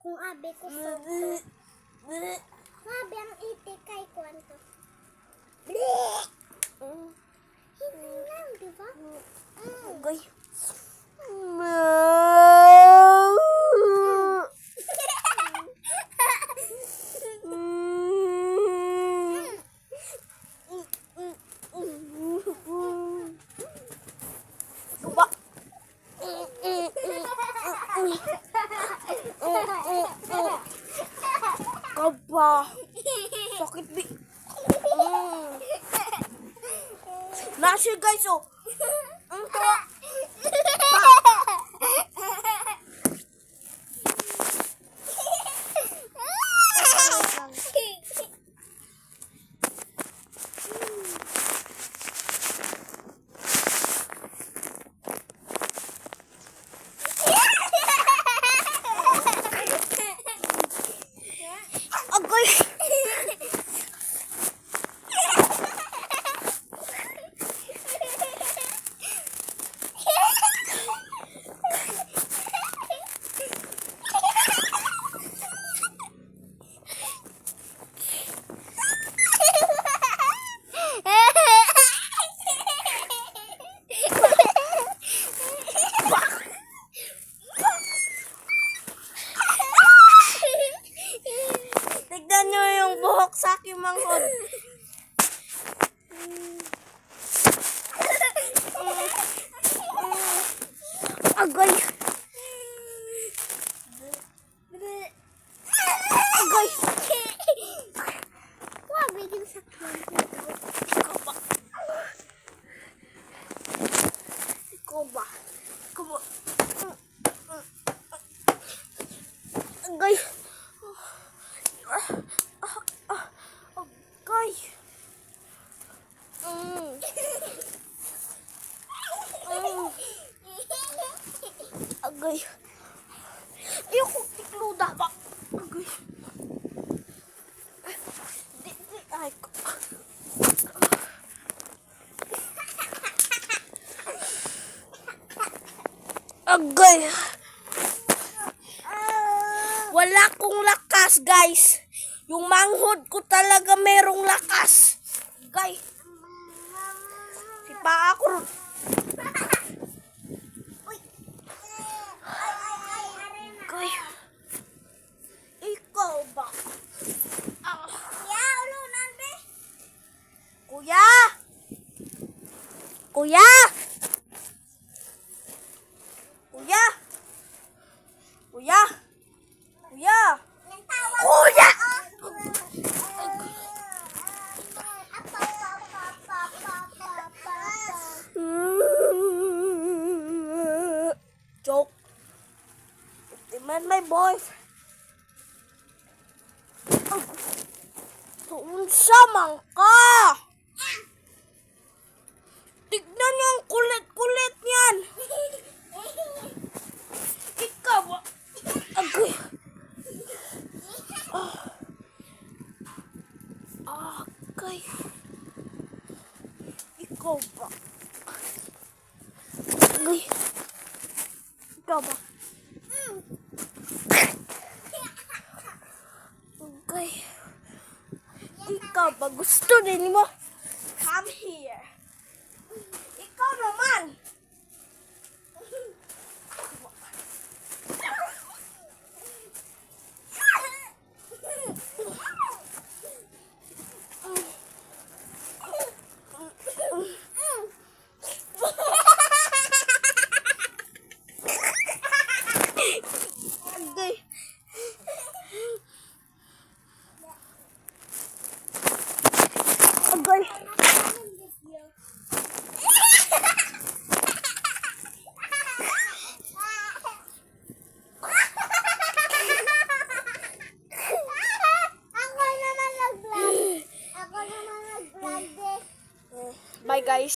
Kung abi ko so. Abi ang iti kay kwanto. Hindi lang, di ba? Okay. Kaba. Sakit di. Nasi guys oh. Tawa. Agoy. Tignan nyo yung buhok sa aking manghod. Agoy. Agoy. Wah, bigyan sa kwanto. Ikaw ba? Ikaw ba? Ikaw ba? Agoy. Agoy. Agoy. Ayoko tikluda ba? Agoy. Ay ko. Agoy. Wala kong lakas, guys. Yung manghod ko talaga merong lakas. Guys. Si pa ako. Guys. Ikaw ba? Kuya! Kuya! Kuya! Kuya! Kuya! Kuya! Joke. Demand my boys. Unsa man ka? Tignan niyo ang kulit-kulit niyan. Ikaw ba? Agoy. Agoy. Ikaw ba? Agoy. Ikaw ba? Agoy. Ikaw ba? Gusto din mo? Come here. Ikaw naman. Agoy. Agoy. Bye guys.